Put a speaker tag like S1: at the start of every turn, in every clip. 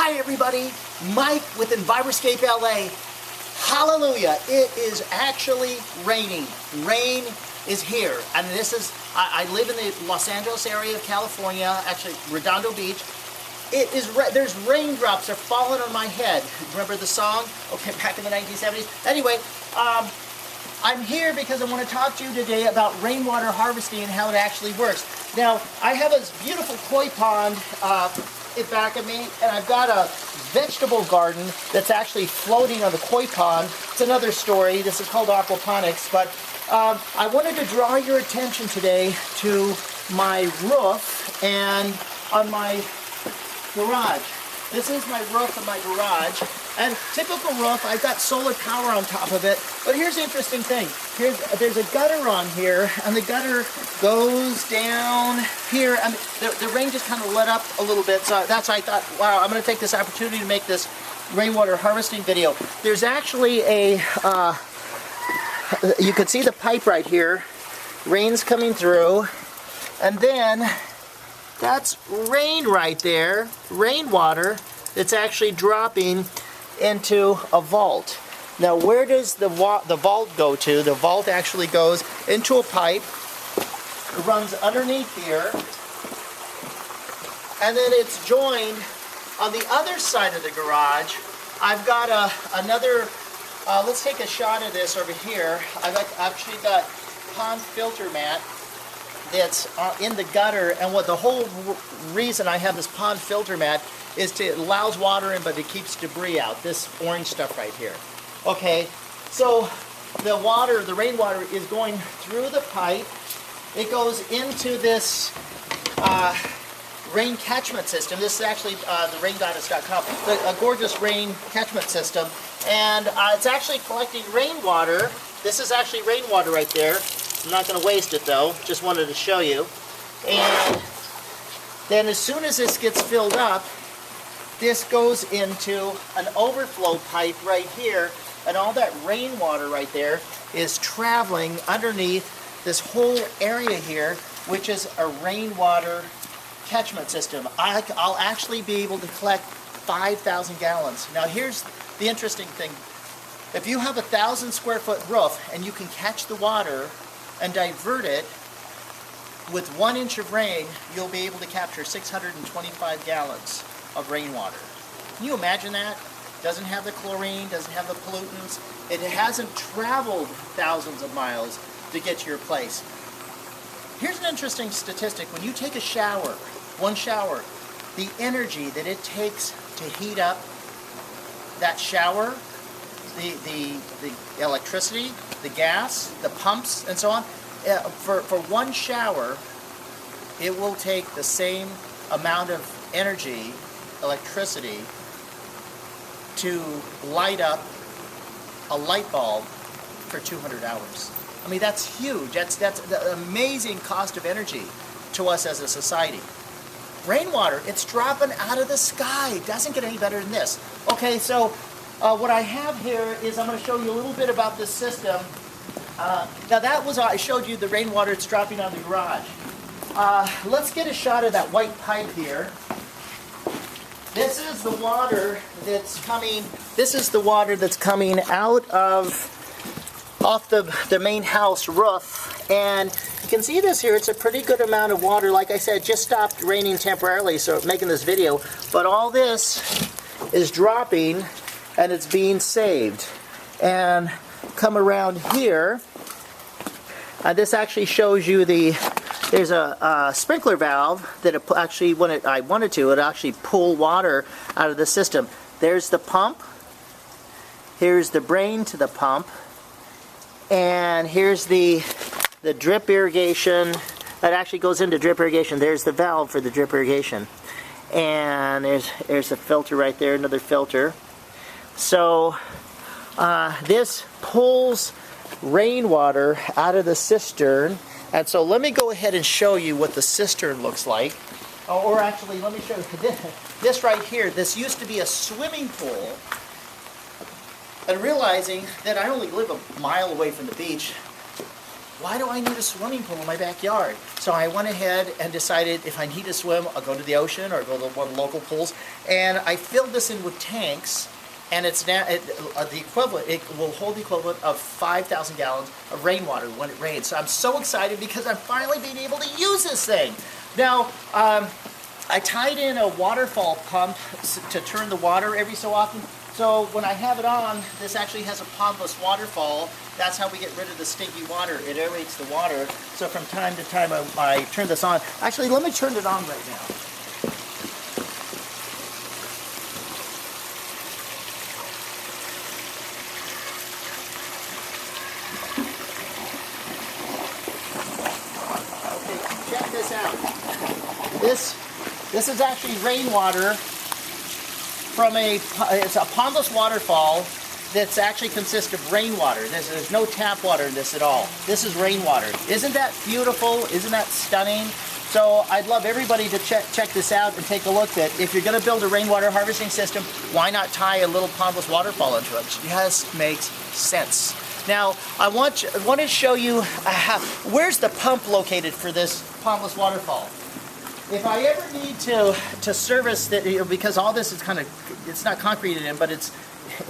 S1: Hi everybody, Mike with Enviroscape LA. Hallelujah, it is actually raining. Rain is here, and this is, I live in the Los Angeles area of California, actually Redondo Beach. It is, there's raindrops are falling on my head. Remember the song? Okay, back in the 1970s. Anyway, I'm here because I want to talk to you today about rainwater harvesting and how it actually works. Now, I have this beautiful koi pond back of me, and I've got a vegetable garden that's actually floating on the koi pond. It's another story. This is called aquaponics, but I wanted to draw your attention today to my roof and on my garage. This is my roof of my garage, and typical roof, I've got solar power on top of it, but here's the interesting thing. There's a gutter on here, and the gutter goes down here, and the rain just kind of let up a little bit, so that's why I thought, wow, I'm going to take this opportunity to make this rainwater harvesting video. There's actually a, you can see the pipe right here, rain's coming through, and then that's rain right there, rainwater that's actually dropping into a vault. Now where does the vault go to? The vault actually goes into a pipe, it runs underneath here, and then it's joined on the other side of the garage. I've got another, let's take a shot of this over here. I've actually got pond filter mat that's in the gutter, and what the whole reason I have this pond filter mat is it allows water in, but it keeps debris out. This orange stuff right here. Okay, so the water, the rainwater is going through the pipe. It goes into this rain catchment system. This is actually the raingoddess.com, a gorgeous rain catchment system, and it's actually collecting rainwater. This is actually rainwater right there. I'm not going to waste it though, just wanted to show you. And then as soon as this gets filled up, this goes into an overflow pipe right here, and all that rainwater right there is traveling underneath this whole area here, which is a rainwater catchment system. I'll actually be able to collect 5,000 gallons. Now here's the interesting thing. If you have a 1,000 square foot roof and you can catch the water and divert it, with 1 inch of rain, you'll be able to capture 625 gallons of rainwater. Can you imagine that? Doesn't have the chlorine, doesn't have the pollutants. It hasn't traveled thousands of miles to get to your place. Here's an interesting statistic. When you take a shower, one shower, the energy that it takes to heat up that shower, the electricity, the gas, the pumps, and so on, for one shower, it will take the same amount of energy, electricity, to light up a light bulb for 200 hours. I mean, that's huge. That's the amazing cost of energy to us as a society. Rainwater, it's dropping out of the sky. It doesn't get any better than this. Okay, so what I have here is I'm going to show you a little bit about this system. Now that was, I showed you the rainwater that's dropping on the garage. Let's get a shot of that white pipe here. This is the water that's coming, out of, off the main house roof. And you can see this here, it's a pretty good amount of water. Like I said, just stopped raining temporarily, so making this video. But all this is dropping, and it's being saved. And come around here, this actually shows you there's a sprinkler valve that actually, when I wanted to, it actually pull water out of the system. There's the pump, here's the brain to the pump, and here's the drip irrigation that actually goes into drip irrigation. There's the valve for the drip irrigation, and there's a filter right there, another filter. So this pulls rainwater out of the cistern, and so let me go ahead and show you what the cistern looks like. Or actually, let me show you this right here. This used to be a swimming pool, and realizing that I only live a mile away from the beach, why do I need a swimming pool in my backyard? So I went ahead and decided if I need to swim, I'll go to the ocean or go to one of the local pools. And I filled this in with tanks, and it's now the equivalent. It will hold the equivalent of 5,000 gallons of rainwater when it rains. So I'm so excited because I'm finally being able to use this thing. Now, I tied in a waterfall pump to turn the water every so often. So when I have it on, this actually has a Pondless Waterfall. That's how we get rid of the stinky water. It aerates the water. So from time to time I turn this on. Actually, let me turn it on right now. Okay, check this out. This is actually rainwater from it's a Pondless Waterfall that's actually consists of rainwater. There's no tap water in this at all. This is rainwater. Isn't that beautiful? Isn't that stunning? So I'd love everybody to check this out and take a look at if you're going to build a rainwater harvesting system, why not tie a little Pondless Waterfall into it? It just makes sense. Now, I want to show you where's the pump located for this Pondless Waterfall. If I ever need to service that, because all this is it's not concreted in, but it's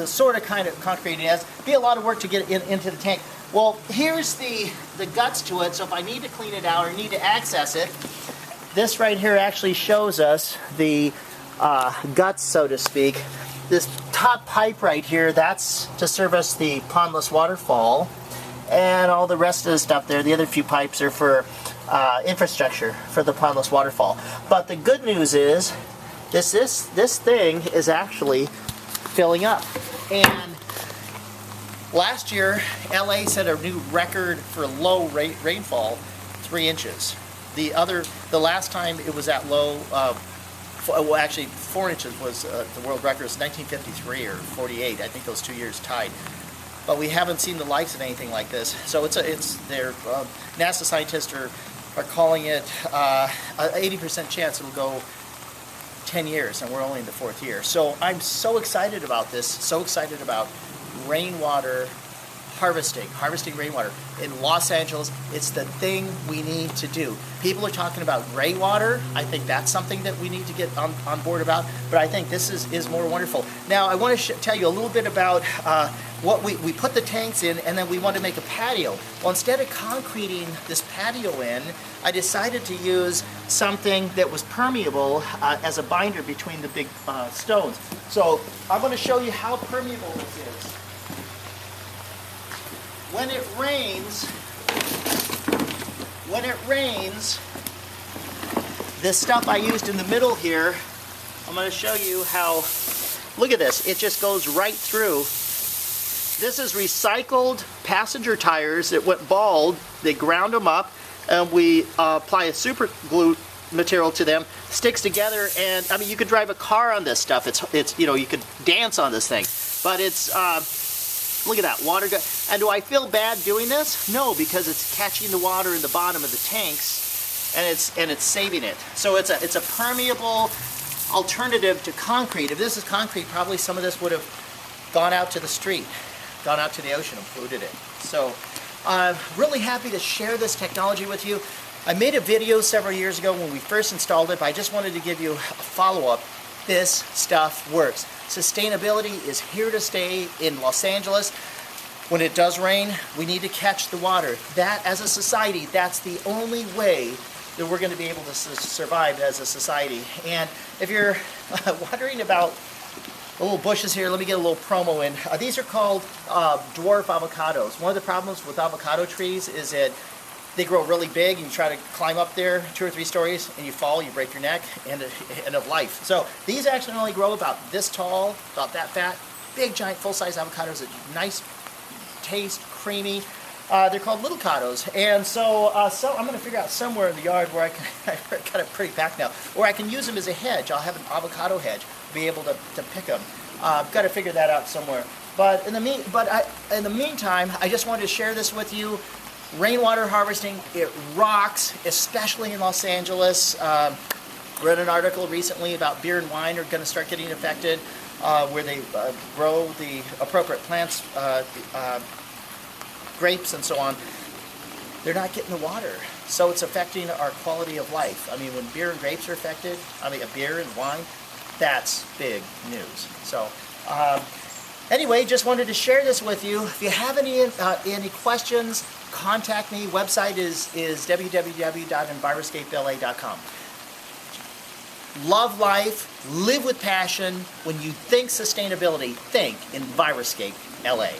S1: sort of kind of concreted in. It has be a lot of work to get into the tank. Well, here's the guts to it. So if I need to clean it out or need to access it, this right here actually shows us the guts, so to speak. This top pipe right here, that's to service the Pondless Waterfall, and all the rest of the stuff there, the other few pipes are for infrastructure for the Pondless Waterfall. But the good news is this thing is actually filling up. And last year, LA set a new record for low rainfall, 3 inches. The last time it was that low, well, actually 4 inches was the world record. It was 1953 or 48. I think those 2 years tied. But we haven't seen the likes of anything like this. So NASA scientists are calling it an 80% chance it'll go 10 years, and we're only in the 4th year. So I'm so excited about this, so excited about rainwater harvesting rainwater. In Los Angeles, it's the thing we need to do. People are talking about gray water. I think that's something that we need to get on board about, but I think this is more wonderful. Now, I want to tell you a little bit about what we put the tanks in, and then we want to make a patio. Well, instead of concreting this patio in, I decided to use something that was permeable as a binder between the big stones. So I'm going to show you how permeable this is. When it rains, this stuff I used in the middle here, I'm going to show you how, look at this, it just goes right through. This is recycled passenger tires that went bald. They ground them up, and we apply a super glue material to them, sticks together, and I mean, you could drive a car on this stuff. It's you know, you could dance on this thing, but it's look at that water. And do I feel bad doing this? No, because it's catching the water in the bottom of the tanks, and it's saving it. So it's a permeable alternative to concrete. If this is concrete, probably some of this would have gone out to the street, gone out to the ocean and polluted it. So I'm really happy to share this technology with you. I made a video several years ago when we first installed it, but I just wanted to give you a follow-up. This stuff works. Sustainability is here to stay in Los Angeles. When it does rain, we need to catch the water. That, as a society, that's the only way that we're going to be able to survive as a society. And if you're wondering about the little bushes here, let me get a little promo in. These are called dwarf avocados. One of the problems with avocado trees is that they grow really big, and you try to climb up there 2 or 3 stories, and you fall, you break your neck, end of life. So these actually only grow about this tall, about that fat, big, giant, full-size avocados, that nice taste, creamy. They're called little cados, and so I'm going to figure out somewhere in the yard where I can, I've got it pretty packed now, where I can use them as a hedge. I'll have an avocado hedge, be able to pick them. I've got to figure that out somewhere. But in the meantime, I just wanted to share this with you. Rainwater harvesting, it rocks, especially in Los Angeles. Read an article recently about beer and wine are going to start getting affected, where they grow the appropriate plants, grapes and so on. they're not getting the water. So it's affecting our quality of life. I mean, when beer and grapes are affected, I mean, beer and wine, that's big news. So anyway, just wanted to share this with you. If you have any questions, contact me. Website is www.enviroscapela.com. Love life, live with passion. When you think sustainability, think Enviroscape LA.